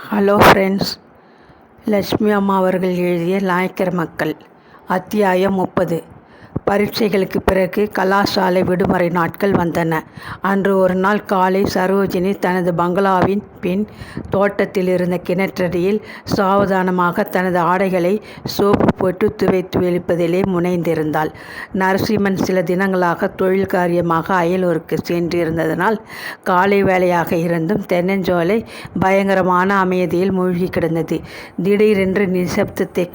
Hello friends, Lakshmi அம்மா அவர்கள் எழுதிய நாயக்கர் மக்கள் அத்தியாயம் 30. பரீட்சைகளுக்கு பிறகு கலாசாலை விடுமுறை நாட்கள் வந்தன. அன்று ஒரு நாள் காலை சரோஜினி தனது பங்களாவின் பின் தோட்டத்தில் இருந்த கிணற்றடியில் சாவதானமாக தனது ஆடைகளை சோப்பு போட்டு துவைத்து வெளிப்பதிலே முனைந்திருந்தாள். நரசிம்மன் சில தினங்களாக தொழில் காரியமாக அயலூருக்கு சென்றிருந்ததனால் காலை வேளையாக இருந்தும் தென்னஞ்சோலை பயங்கரமான அமைதியில் மூழ்கி கிடந்தது. திடீரென்று நிசப்தத்தை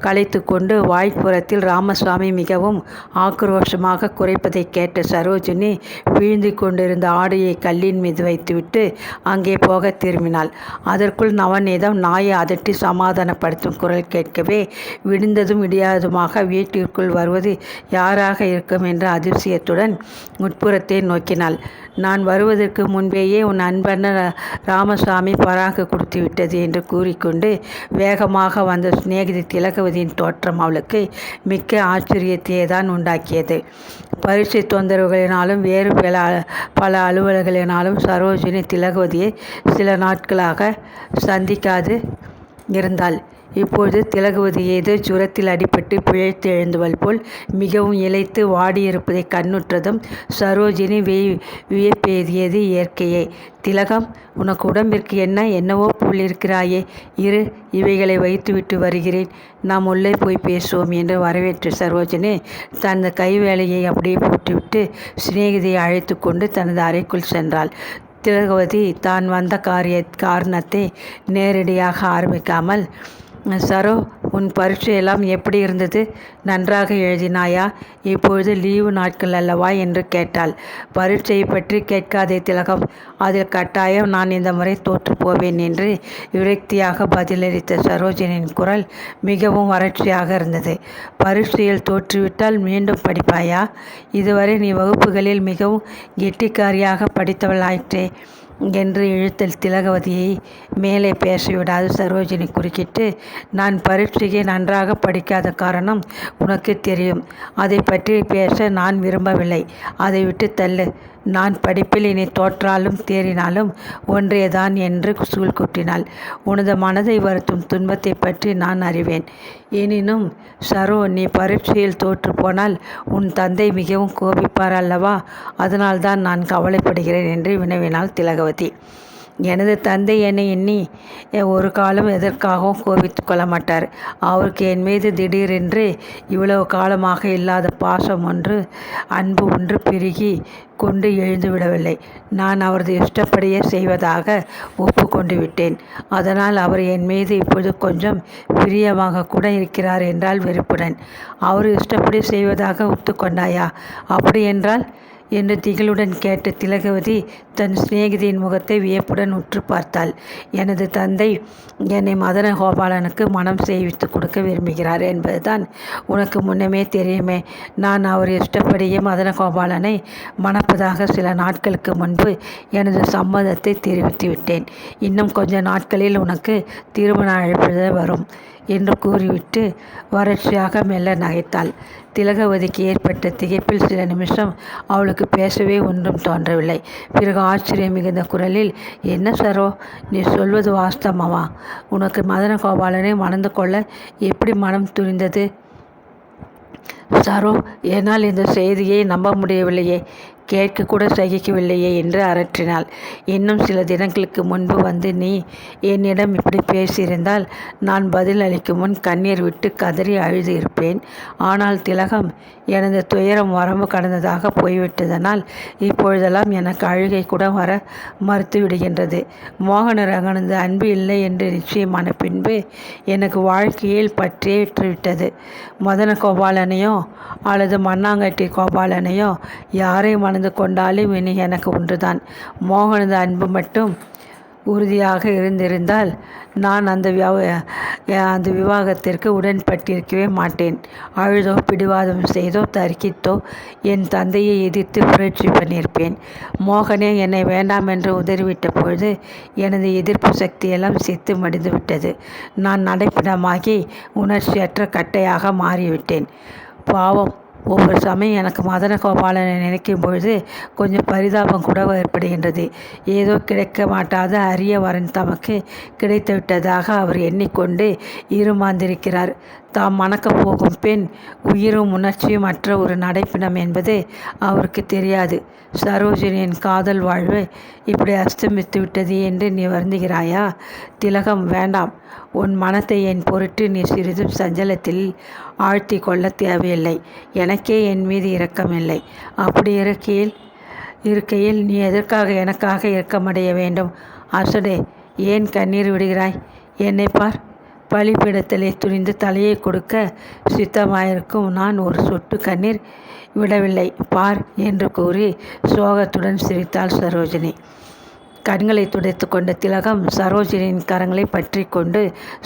கலைத்து கொண்டு வாய்ப்புறத்தில் ராமசாமி மிகவும் ஆக்ரோஷமாக குரைப்பதை கேட்ட சரோஜினி வீழ்ந்து கொண்டிருந்த ஆடையை கல்லின் மீது வைத்துவிட்டு அங்கே போக திரும்பினாள். அதற்குள் நவநீதம் நாயை அதட்டி சமாதானப்படுத்தும் குரல் கேட்கவே விடிந்ததும் விடியாததுமாக வீட்டிற்குள் வருவது யாராக இருக்கும் என்ற அதிசயத்துடன் உட்புறத்தை நோக்கினாள். நான் வருவதற்கு முன்பேயே உன் அன்பண்ண ராமசாமி பராக்கு கொடுத்து விட்டது என்று கூறிக்கொண்டு வேகமாக வந்த சிநேகிதி திலகவதியின் தோற்றம் அவளுக்கு மிக்க ஆச்சரியத்தையே தான் உண்டாக்கியது. பரீட்சை தொந்தரவுகளினாலும் வேறு பல அலுவல்களினாலும் சரோஜினி திலகவதியை சில நாட்களாக சந்திக்காது இருந்தாள். இப்பொழுது திலகவதி ஏதோ ஜுரத்தில் அடிபட்டு பிழைத்து எழுந்தவள் போல் மிகவும் இளைத்து வாடியிருப்பதை கண்ணுற்றதும் சரோஜினி வியப்பெய்தியது இயற்கையே. திலகம், உனக்கு உடம்பிற்கு என்னவோ போல் இருக்கிறாயே, இரு, இவைகளை வைத்துவிட்டு வருகிறேன், நாம் உள்ளே போய் பேசுவோம் என்று வரவேற்ற சரோஜினி தனது கைவேலையை அப்படியே போட்டுவிட்டு சிநேகிதியை அழைத்து கொண்டு தனது அறைக்குள் சென்றாள். திலகவதி தான் வந்த காரணத்தை நேரடியாக ஆரம்பிக்காமல், சரோ, உன் பரீட்சையெல்லாம் எப்படி இருந்தது? நன்றாக எழுதினாயா? இப்பொழுது லீவு நாட்கள் அல்லவா என்று கேட்டாள். பரீட்சையை பற்றி கேட்காதே திலகம், அதில் கட்டாயம் நான் இந்த முறை தோற்று போவேன் என்று விரக்தியாக பதிலளித்த சரோஜினியின் குரல் மிகவும் வறட்சியாக இருந்தது. பரீட்சையில் தோற்றுவிட்டால் மீண்டும் படிப்பாயா? இதுவரை நீ வகுப்புகளில் மிகவும் கெட்டிக்காரியாக படித்தவள் ஆயிற்றே என்று இழுத்தல் திலகவதியை மேலே பேசவிடாது சரோஜினி குறுக்கிட்டு, நான் பரீட்சையை நன்றாக படிக்காத காரணம் உனக்கு தெரியும். அதை பற்றி பேச நான் விரும்பவில்லை. அதை விட்டு தள்ளு. நான் படிப்பில் இனி தோற்றாலும் தேறினாலும் ஒன்றேதான் என்று சூழ் கொட்டினாள். உனது மனதை வருத்தும் துன்பத்தை பற்றி நான் அறிவேன். எனினும் சரோ, நீ பரீட்சையில் தோற்று போனால் உன் தந்தை மிகவும் கோபிப்பார் அல்லவா? அதனால்தான் நான் கவலைப்படுகிறேன் என்று வினவினாள் திலகவதி. எனது தந்தை என்னை எண்ணி ஒரு காலம் எதற்காகவும் கோபித்து கொள்ள மாட்டார். அவருக்கு என் மீது திடீரென்று இவ்வளவு காலமாக இல்லாத பாசம் ஒன்று, அன்பு ஒன்று பெருகி கொண்டு எழுந்துவிடவில்லை. நான் அவரது இஷ்டப்படியே செய்வதாக ஒப்புக்கொண்டு விட்டேன். அதனால் அவர் என் மீது இப்பொழுது கொஞ்சம் பிரியமாக கூட இருக்கிறார் என்றால் வெறுப்புடன். அவர் இஷ்டப்படி செய்வதாக ஒத்துக்கொண்டாயா? அப்படி என்றால் என்று திகிலுடன் கேட்ட திலகவதி தன் சிநேகிதியின் முகத்தை வியப்புடன் உற்று பார்த்தாள். எனது தந்தை என்னை மதன கோபாலனுக்கு மனம் செய்வித்து கொடுக்க விரும்புகிறார் என்பதுதான் உனக்கு முன்னமே தெரியுமே. நான் அவர் இஷ்டப்படியே மதன கோபாலனை மணப்பதாக சில நாட்களுக்கு முன்பு எனது சம்மதத்தை தெரிவித்து விட்டேன். இன்னும் கொஞ்ச நாட்களில் உனக்கு திருமண அழைப்பு வரும் என்று கூறிவிட்டு வறட்சியாக மெல்ல நகைத்தாள். திலகவதிக்கு ஏற்பட்ட திகைப்பில் சில நிமிஷம் அவளுக்கு பேசவே ஒன்றும் தோன்றவில்லை. பிறகு ஆச்சரியம் மிகுந்த குரலில், என்ன சரோ, நீ சொல்வது வாஸ்தவமா? உனக்கு மதன கோபாலனை மணந்து கொள்ள எப்படி மனம் துணிந்தது? சரோ, என்னால் இந்த செய்தியை நம்ப முடியவில்லையே, கேட்க கூட சகிக்கவில்லையே என்று அரற்றினாள். இன்னும் சில தினங்களுக்கு முன்பு வந்து நீ என்னிடம் இப்படி பேசியிருந்தால் நான் பதில் அளிக்கும் முன் கண்ணீர் விட்டு கதறி அழுது இருப்பேன். ஆனால் திலகம், எனது துயரம் வரம்பு கடந்ததாக போய்விட்டதனால் இப்பொழுதெல்லாம் எனக்கு அழுகை கூட வர மறுத்து விடுகின்றது. மோகனரங்கனது அன்பு இல்லை என்று நிச்சயமான பின்பு எனக்கு வாழ்க்கையில் பற்றேற்றுவிட்டது. மதன கோபாலனையோ அல்லது மண்ணாங்கட்டி கோபாலனையோ யாரை மணந்து கொண்டாலும் இனி எனக்கு ஒன்றுதான். மோகனது அன்பு மட்டும் உறுதியாக இருந்திருந்தால் நான் அந்த விவாகத்திற்கு உடன்பட்டிருக்கவே மாட்டேன். அழுதோ பிடிவாதம் செய்தோ தர்க்கித்தோ என் தந்தையை எதிர்த்து புரட்சி பண்ணியிருப்பேன். மோகனே என்னை வேண்டாம் என்று உதறிவிட்ட பொழுது எனது எதிர்ப்பு சக்தியெல்லாம் செத்து மடிந்து விட்டது. நான் நடைப்பிடமாகி உணர்ச்சியற்ற கட்டையாக மாறிவிட்டேன். பாவம், ஒவ்வொரு சமயம் எனக்கு மதன கோபாலனை நினைக்கும் பொழுது கொஞ்சம் பரிதாபம் கூட ஏற்படுகின்றது. ஏதோ கிடைக்க மாட்டாத அரிய வரன் தமக்கு கிடைத்து விட்டதாக அவர் எண்ணிக்கொண்டு இருமாந்திருக்கிறார். தாம் மணக்கப் போகும் பெண் உயிரும் உணர்ச்சியும் அற்ற ஒரு நடைப்பினம் என்பது அவருக்கு தெரியாது. சரோஜினியின் காதல் வாழ்வு இப்படி அஸ்தமித்து விட்டது என்று நீ வருந்துகிறாயா? திலகம், வேண்டாம். உன் மனத்தை என் பொருட்டு நீ சிறிதும் சஞ்சலத்தில் ஆழ்த்தி கொள்ள தேவையில்லை. எனக்கே என் மீது இரக்கமில்லை. அப்படி இருக்கையில் நீ எதற்காக எனக்காக இரக்கமடைய வேண்டும்? அசடே, ஏன் கண்ணீர் விடுகிறாய்? என்னை பார். பலிபீடத்திலே துணிந்து தலையை கொடுக்க சித்தமாயிருக்கும் நான் ஒரு சொட்டு கண்ணீர் விடவில்லை பார் என்று கூறி சோகத்துடன் சிரித்தாள் சரோஜினி. கண்களை துடைத்து கொண்ட திலகம் சரோஜினியின் கரங்களை பற்றி கொண்டு,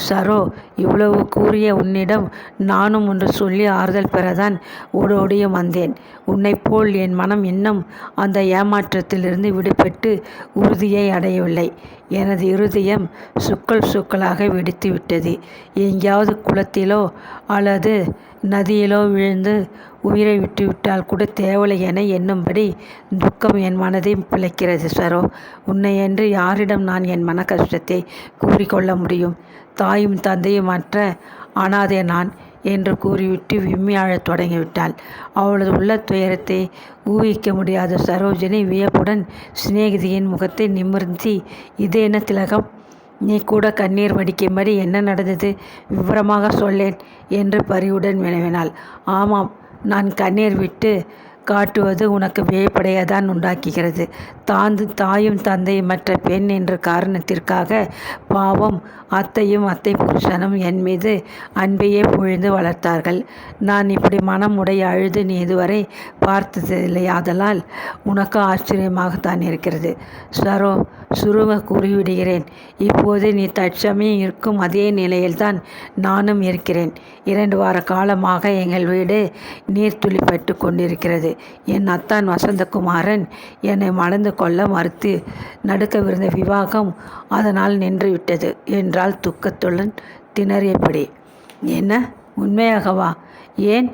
சரோ, இவ்வளவு கூறிய உன்னிடம் நானும் ஒன்று சொல்லி ஆறுதல் பெறதான் ஓடோடியும் வந்தேன். உன்னைப் போல் என் மனம் இன்னும் அந்த ஏமாற்றத்திலிருந்து விடுபட்டு உறுதியை அடையவில்லை. எனது இருதயம் சுக்கலாக வெடித்து விட்டது. எங்கேயாவது குளத்திலோ அல்லது நதியிலோ விழுந்து உயிரை விட்டுவிட்டால் கூட தேவலை என எண்ணும்படி துக்கம் என் மனதை பிழைக்கிறது. சரோ, உன்னையன்று யாரிடம் நான் என் மன கஷ்டத்தை கூறிக்கொள்ள முடியும்? தாயும் தந்தையும் மற்ற அனாதே நான் என்று கூறிவிட்டு விம்மியாழத் தொடங்கிவிட்டாள். அவளது உள்ள துயரத்தை ஊகிக்க முடியாத சரோஜினி வியப்புடன் சிநேகிதியின் முகத்தை நிமிர்த்தி, இது என்ன திலகம், நீ கூட கண்ணீர் வடிக்கும்படி என்ன நடந்தது? விவரமாக சொல்லேன் என்று பரிவுடன் வினவினாள். ஆமாம், நான் கண்ணீர் விட்டு காட்டுவது உனக்கு வியப்படையதான் உண்டாக்குகிறது. தாயும் தந்தையும் மற்ற பெண் என்ற காரணத்திற்காக பாவம் அத்தையும் அத்தை புருஷனும் என் மீது அன்பையே பொழிந்து வளர்த்தார்கள். நான் இப்படி மனம் உடைய அழுது நீ இதுவரை பார்த்ததில்லை. ஆதலால் உனக்கு ஆச்சரியமாகத்தான் இருக்கிறது. சரோ, சுருங்க கூறிவிடுகிறேன். இப்போது நீ தற்சமயம் இருக்கும் அதே நிலையில்தான் நானும் இருக்கிறேன். 2 வார காலமாக எங்கள் வீடு நீர்த்துளிப்பட்டு கொண்டிருக்கிறது. என் அத்தான் வசந்தகுமாரன் என்னை மணந்து கொள்ள மறுத்து நடக்கவிருந்த விவாகம் அதனால் நின்றுவிட்டது என்றால் துக்கத்துடன் திணறியபடி. என்ன, உண்மையாகவா? ஏன்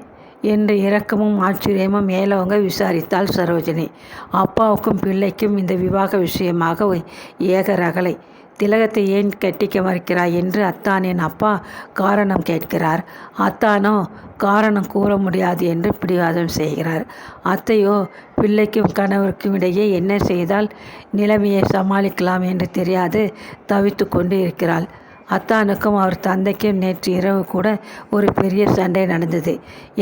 என்று இரக்கமும் ஆச்சரியமும் மேலவங்க விசாரித்தாள் சரோஜினி. அப்பாவுக்கும் பிள்ளைக்கும் இந்த விவாக விஷயமாக ஏக ரகளை. திலகத்தை ஏன் கட்டிக்க மறுக்கிறாய் என்று அத்தானின் அப்பா காரணம் கேட்கிறார். அத்தானோ காரணம் கூற முடியாது என்று பிடிவாதம் செய்கிறார். அத்தையோ பிள்ளைக்கும் கணவருக்கும் இடையே என்ன செய்தால் நிலைமையை சமாளிக்கலாம் என்று தெரியாது தவித்து கொண்டு இருக்கிறாள். அத்தானுக்கும் அவர் தந்தைக்கும் நேற்று இரவு கூட ஒரு பெரிய சண்டை நடந்தது.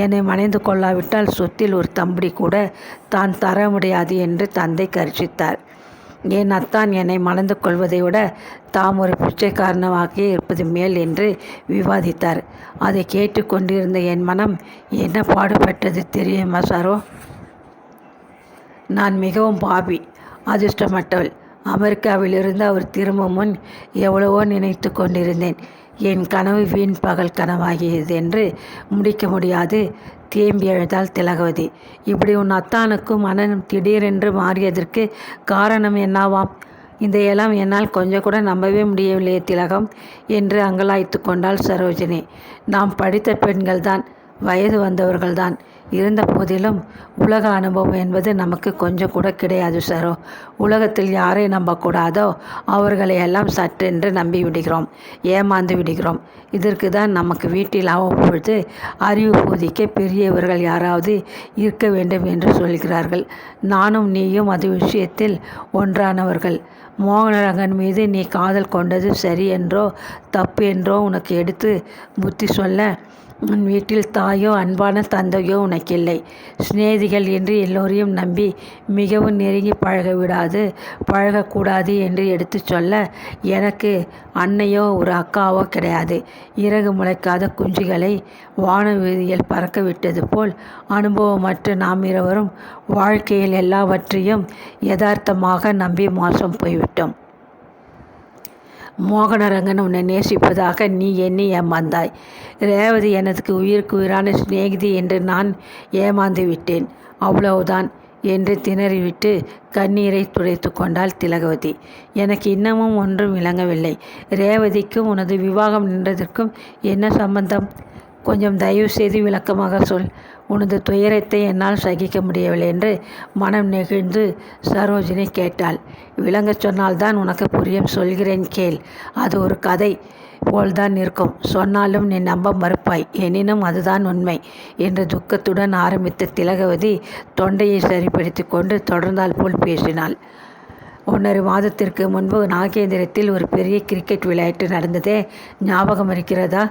என்னை மணைந்து கொள்ளாவிட்டால் சொத்தில் ஒரு தம்படி கூட தான் தர முடியாது என்று தந்தை கர்ஜித்தார். என் அத்தான் என்னை மணந்து கொள்வதை விட தாம் ஒரு பிச்சைக்காரனாக இருப்பது மேல் என்று விவாதித்தார். அதை கேட்டு கொண்டிருந்த என் மனம் என்ன பாடுபட்டது தெரியுமா சரோ? நான் மிகவும் பாவி, அதிர்ஷ்டமற்றவள். அமெரிக்காவிலிருந்து அவர் திரும்பும் முன் எவ்வளவோ நினைத்து கொண்டிருந்தேன். என் கனவு வீண் பகல் கனவாகியது என்று முடிக்க முடியாது தேம்பி எழுதாள் திலகவதி. இப்படி உன் அத்தானுக்கும் மனம் திடீரென்று மாறியதற்கு காரணம் என்னவாம்? இதையெல்லாம் என்னால் கொஞ்சம் கூட நம்பவே முடியவில்லையே திலகம் என்று அங்கலாய்த்து கொண்டாள் சரோஜினி. நாம் படித்த பெண்கள்தான், வயது வந்தவர்கள்தான். இருந்த போதிலும் உலக அனுபவம் என்பது நமக்கு கொஞ்சம் கூட கிடையாது சரோ. உலகத்தில் யாரை நம்பக்கூடாதோ அவர்களை எல்லாம் சற்றென்று நம்பி விடுகிறோம், ஏமாந்து விடுகிறோம். இதற்கு தான் நமக்கு வீட்டில் அவ்வப்பொழுது அறிவு போதிக்க பெரியவர்கள் யாராவது இருக்க வேண்டும் என்று சொல்கிறார்கள். நானும் நீயும் அது விஷயத்தில் ஒன்றானவர்கள். மோகனரங்கன் மீது நீ காதல் கொண்டது சரி என்றோ தப்பு என்றோ உனக்கு எடுத்து புத்தி சொல்ல உன் வீட்டில் தாயோ அன்பான தந்தையோ உனக்கில்லை. சிநேகிதிகள் என்று எல்லோரையும் நம்பி மிகவும் நெருங்கி பழகக்கூடாது என்று எடுத்து சொல்ல எனக்கு அன்னையோ ஒரு அக்காவோ கிடையாது. இறகு முளைக்காத குஞ்சுகளை வான வீதியில் பறக்க விட்டது போல் அனுபவமற்ற நாம் இருவரும் வாழ்க்கையில் எல்லாவற்றையும் யதார்த்தமாக நம்பி மோசம் போய்விட்டோம். மோகனரங்கன் உன்னை நேசிப்பதாக நீ எண்ணி ஏமாந்தாய். ரேவதி எனக்கு உயிருக்கு உயிரான சிநேகிதி என்று நான் ஏமாந்து விட்டேன், அவ்வளவுதான் என்று திணறிவிட்டு கண்ணீரை துடைத்து கொண்டாள் திலகவதி. எனக்கு இன்னமும் ஒன்றும் விளங்கவில்லை. ரேவதிக்கும் உனது விவாகம் நின்றதற்கும் என்ன சம்பந்தம்? கொஞ்சம் தயவு செய்து விளக்கமாக சொல். உனது துயரத்தை என்னால் சகிக்க முடியவில்லை என்று மனம் நெகிழ்ந்து சரோஜினி கேட்டாள். விளங்கச் சொன்னால்தான் உனக்கு புரியும், சொல்கிறேன் கேள். அது ஒரு கதை போல்தான் இருக்கும். சொன்னாலும் நீ நம்ப மறுப்பாய். எனினும் அதுதான் உண்மை என்று துக்கத்துடன் ஆரம்பித்த திலகவதி தொண்டையை சரிப்படுத்தி கொண்டு தொடர்ந்தால் போல் பேசினாள். 1.5 மாதத்திற்கு முன்பு நாகேந்திரத்தில் ஒரு பெரிய கிரிக்கெட் விளையாட்டு நடந்ததே, ஞாபகம் இருக்கிறதா?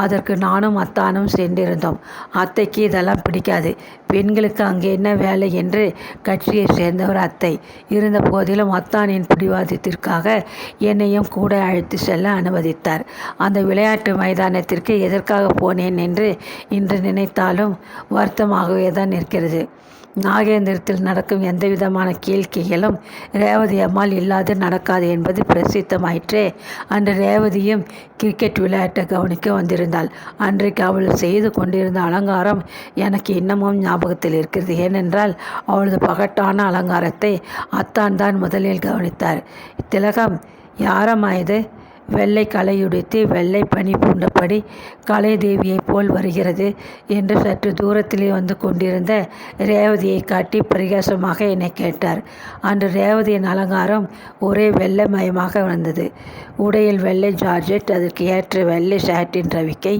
அதற்கு நானும் அத்தானும் சென்றிருந்தோம். அத்தைக்கு இதெல்லாம் பிடிக்காது. பெண்களுக்கு அங்கே என்ன வேலை என்று கட்சியை சேர்ந்தவர் அத்தை. இருந்த போதிலும் அத்தானின் பிடிவாதத்திற்காக என்னையும் கூட அழைத்து செல்ல அனுமதித்தார். அந்த விளையாட்டு மைதானத்திற்கு எதற்காக போனேன் என்று இன்று நினைத்தாலும் வருத்தமாகவே தான் இருக்கிறது. நாகேந்திரத்தில் நடக்கும் எந்தவிதமான கேளிக்கைகளும் ரேவதி அம்மாள் இல்லாது நடக்காது என்பது பிரசித்தமாயிற்றே. அன்று ரேவதியும் கிரிக்கெட் விளையாட்டை கவனிக்க வந்திருந்தாள். அன்றைக்கு அவள் செய்து கொண்டிருந்த அலங்காரம் எனக்கு இன்னமும் ஞாபகத்தில் இருக்கிறது. ஏனென்றால் அவளது பகட்டான அலங்காரத்தை அத்தான் தான் முதலில் கவனித்தார். திலகம், யாரம்மா இது? வெள்ளை கலையுடுத்தி வெள்ளை பனி பூண்டபடி கலை தேவியைப் போல் வருகிறது என்று சற்று தூரத்திலே வந்து கொண்டிருந்த ரேவதியை காட்டி பரிகாசமாக என்னை கேட்டார். அன்று ரேவதியின் அலங்காரம் ஒரே வெள்ளை மயமாக வந்தது. உடையில் வெள்ளை ஜார்ஜெட், அதற்கு ஏற்ற வெள்ளை ஷாட்டின் ரவிக்கை,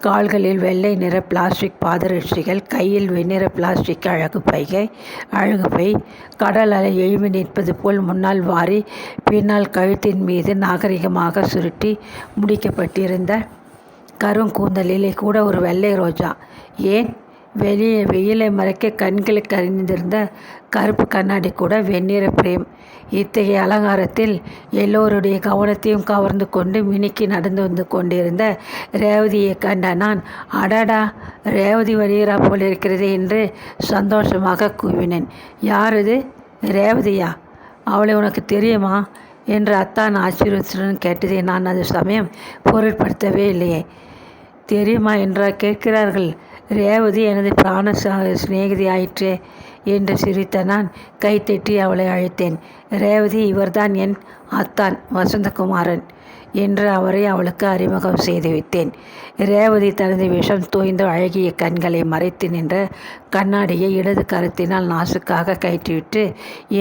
கால்களில் வெள்ளை நிற பிளாஸ்டிக் பாதரட்சிகள், கையில் வெண்ணிற பிளாஸ்டிக் அழகு பை, கடல் அலை எழும்பி நிற்பது போல் முன்னால் வாரி பின்னால் கழுத்தின் மீது நாகரிகமாக சுருட்டி முடிக்கப்பட்டிருந்த கருங்கூந்தலிலே கூட ஒரு வெள்ளை ரோஜா. ஏன், வெயிலை மறைக்க கண்களுக்கு அறிந்திருந்த கருப்பு கண்ணாடி கூட வெண்ணிற பிரேம். இத்தகைய அலங்காரத்தில் எல்லோருடைய கவனத்தையும் கவர்ந்து கொண்டு மினுக்கி நடந்து வந்து கொண்டிருந்த ரேவதியை கண்ட நான், அடடா, ரேவதி வருகிறா போல் இருக்கிறது என்று சந்தோஷமாக கூவினேன். யார் இது? ரேவதியா? அவளை உனக்கு தெரியுமா என்று அத்தான் ஆச்சரியத்துடன் கேட்டதை நான் அது சமயம் பொருட்படுத்தவே இல்லையே. தெரியுமா என்றா கேட்கிறார்கள்? ரேவதி எனது பிராண சிநேகிதி ஆயிற்றே என்று சிரித்த நான் கைத்தட்டி அவளை அழைத்தேன். ரேவதி, இவர்தான் என் அத்தான் வசந்தகுமாரன் என்று அவரை அவளுக்கு அறிமுகம் செய்து வைத்தேன். ரேவதி தனது விஷம் தோய்ந்த அழகிய கண்களை மறைத்து நின்ற கண்ணாடியை இடது கரத்தினால் நாசுக்காக கயிற்றிவிட்டு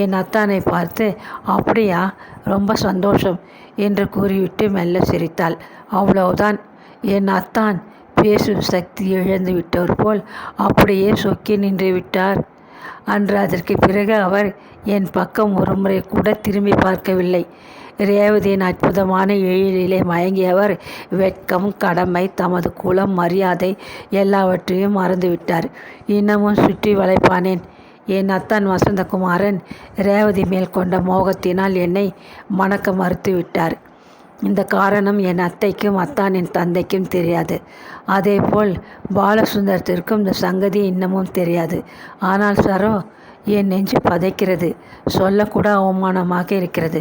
என் அத்தானை பார்த்து, அப்படியா, ரொம்ப சந்தோஷம் என்று கூறிவிட்டு மெல்ல சிரித்தாள். அவ்வளவுதான். என் அத்தான் பேசும் சக்தி இழந்து விட்டவர் போல் அப்படியே சொக்கி நின்று விட்டார். அன்று அதற்கு பிறகு அவர் என் பக்கம் ஒருமுறை கூட திரும்பி பார்க்கவில்லை. ரேவதியின் அற்புதமான எழிலிலே மயங்கியவர் வெட்கம், கடமை, தமது குலம், மரியாதை எல்லாவற்றையும் மறந்துவிட்டார். இன்னமும் சுற்றி வளைப்பானேன். என் அத்தான் வசந்தகுமாரன் ரேவதி மேல் கொண்ட மோகத்தினால் என்னை மணக்க மறுத்துவிட்டார். இந்த காரணம் என் அத்தைக்கும் அத்தானின் தந்தைக்கும் தெரியாது. அதேபோல் பாலசுந்தரத்திற்கும் இந்த சங்கதி இன்னமும் தெரியாது. ஆனால் சரோ, என் நெஞ்சு பதைக்கிறது. சொல்லக்கூட அவமானமாக இருக்கிறது.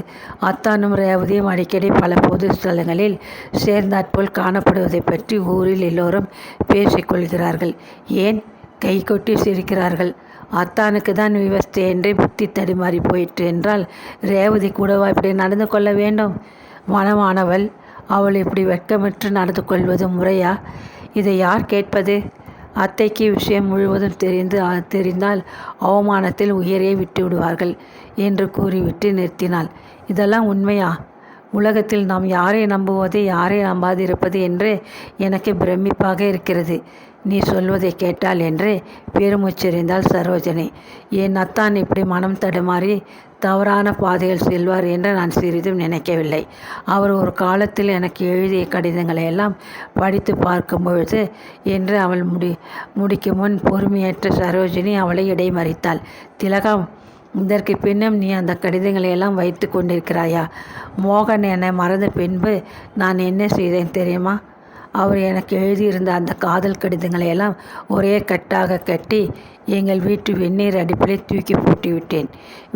அத்தானும் ரேவதியும் அடிக்கடி பல பொது ஸ்தலங்களில் சேர்ந்தாற்போல் காணப்படுவதை பற்றி ஊரில் எல்லோரும் பேசிக்கொள்கிறார்கள். ஏன், கை கொட்டி சிரிக்கிறார்கள். அத்தானுக்கு தான் விவஸ்தை என்றே புத்தி தடுமாறி போயிற்று என்றால் ரேவதி கூடவா இப்படி நடந்து கொள்ள வேண்டும்? மனமானவள், அவள் இப்படி வெட்கமற்று நடந்து கொள்வது முறையா? இதை யார் கேட்பது? அத்தைக்கு விஷயம் முழுவதும் தெரிந்தால் அவமானத்தில் உயிரை விட்டு விடுவார்கள் என்று கூறிவிட்டு நிறுத்தினாள். இதெல்லாம் உண்மையா? உலகத்தில் நாம் யாரை நம்புவது, யாரை நம்பாதிருப்பது என்று எனக்கு பிரமிப்பாக இருக்கிறது. நீ சொல்வதை கேட்டால் என்று பெருமூச்செறிந்தாள் சரோஜனி. என் அத்தான் இப்படி மனம் தடுமாறி தவறான பாதையில் செல்வார் என்று நான் சிறிதும் நினைக்கவில்லை. அவர் ஒரு காலத்தில் எனக்கு எழுதிய கடிதங்களை எல்லாம் படித்து பார்க்கும் பொழுது என்று அவள் முடிக்கும் முன் பொறுமையற்ற சரோஜினி அவளை இடைமறித்தாள். திலகம், இதற்கு பின்னும் நீ அந்த கடிதங்களை எல்லாம் வைத்து கொண்டிருக்கிறாயா? மோகன் என்னை மறந்த பின்பு நான் என்ன செய்தேன் தெரியுமா? அவர் எனக்கு எழுதியிருந்த அந்த காதல் கடிதங்களை எல்லாம் ஒரே கட்டாக கட்டி எங்கள் வீட்டு வெந்நீர் அடுப்பிலே தூக்கி போட்டுவிட்டேன்.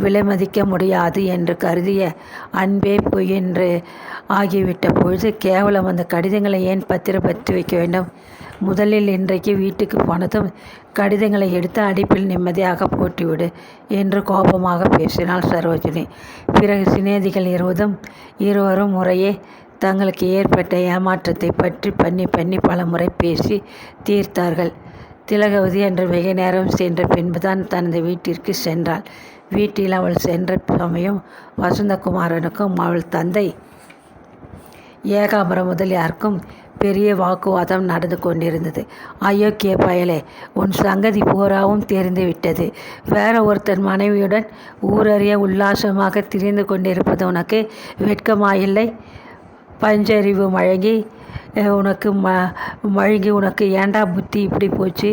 விலை மதிக்க முடியாது என்று கருதிய அன்பே பொய் என்று ஆகிவிட்ட பொழுது கேவலம் அந்த கடிதங்களை ஏன் பத்திரப்படுத்தி வைக்க வேண்டும்? முதலில் இன்றைக்கு வீட்டுக்கு போனதும் கடிதங்களை எடுத்து அடுப்பில் நிம்மதியாக போட்டுவிடு என்று கோபமாக பேசினாள் சரோஜினி. பிறகு சிநேகிதிகள் இருவரும் முறையே தங்களுக்கு ஏற்பட்ட ஏமாற்றத்தை பற்றி பண்ணி பல முறை பேசி தீர்த்தார்கள். திலகவதி அன்று வெகு நேரம் சென்ற பின்புதான் தனது வீட்டிற்கு சென்றாள். வீட்டில் அவள் சென்ற சமயம் வசந்தகுமாரனுக்கும் அவள் தந்தை ஏகாம்பர முதலியாருக்கும் பெரிய வாக்குவாதம் நடந்து கொண்டிருந்தது. அயோக்கிய பயலே, உன் சங்கதி பூராவும் தெரிந்துவிட்டது. வேற ஒருத்தன் மனைவியுடன் ஊரறிய உல்லாசமாக திரிந்து கொண்டிருப்பது உனக்கு வெட்கமாயில்லை? பஞ்சறிவு மழுங்கி உனக்கு ஏண்டா புத்தி இப்படி போச்சு?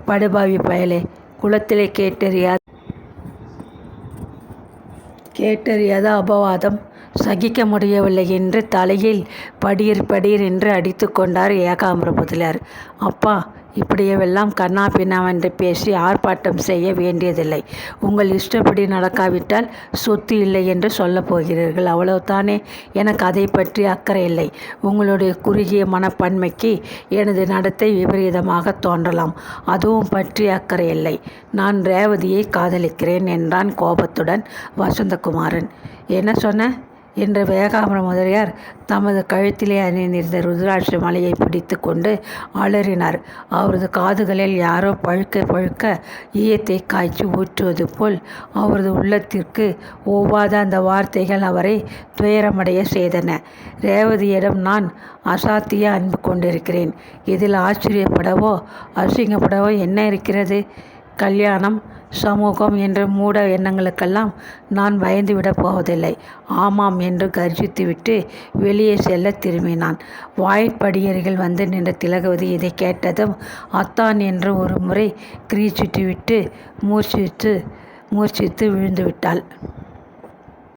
படுபாவி பயலே, குளத்திலே கேட்டறியாத அபவாதம் சகிக்க முடியவில்லை என்று தலையில் படீர் என்று அடித்து கொண்டார் ஏகாம்பர முதலியார். அப்பா, இப்படியெல்லாம் கண்ணா பின்னாவென்று பேசி ஆர்ப்பாட்டம் செய்ய வேண்டியதில்லை. உங்கள் இஷ்டப்படி நடக்காவிட்டால் சொத்து இல்லை என்று சொல்லப் போகிறீர்கள், அவ்வளவுதானே. எனக்கு அதை பற்றி அக்கறை இல்லை. உங்களுடைய குறுகிய மனப்பான்மைக்கு எனது நடத்தை விபரீதமாக தோன்றலாம். அதுவும் பற்றி அக்கறை இல்லை. நான் ரேவதியை காதலிக்கிறேன் என்றான் கோபத்துடன் வசந்தகுமாரன். என்ன சொன்ன என்ற ஏகாம்பர முதலியார் தமது கழுத்திலே அணிந்திருந்த ருத்ராட்ச மலையை பிடித்து கொண்டு அலறினார். அவரது காதுகளில் யாரோ பழுக்க ஈயத்தை காய்ச்சி ஊற்றுவது போல் அவரது உள்ளத்திற்கு ஒவ்வாத அந்த வார்த்தைகள் அவரை துயரமடைய செய்தன. ரேவதியிடம் நான் அசாத்திய அன்பு கொண்டிருக்கிறேன். இதில் ஆச்சரியப்படவோ அசிங்கப்படவோ என்ன இருக்கிறது? கல்யாணம், சமூகம் என்ற மூட எண்ணங்களுக்கெல்லாம் நான் பயந்துவிடப் போவதில்லை. ஆமாம் என்று கர்ஜித்துவிட்டு வெளியே செல்ல திரும்பினான். வாயிற்படியருகில் வந்து நின்ற திலகவதி இதை கேட்டதும் அத்தான் என்று ஒரு முறை கிரீச்சிட்டு விட்டு மூர்ச்சித்து விழுந்து விட்டாள்.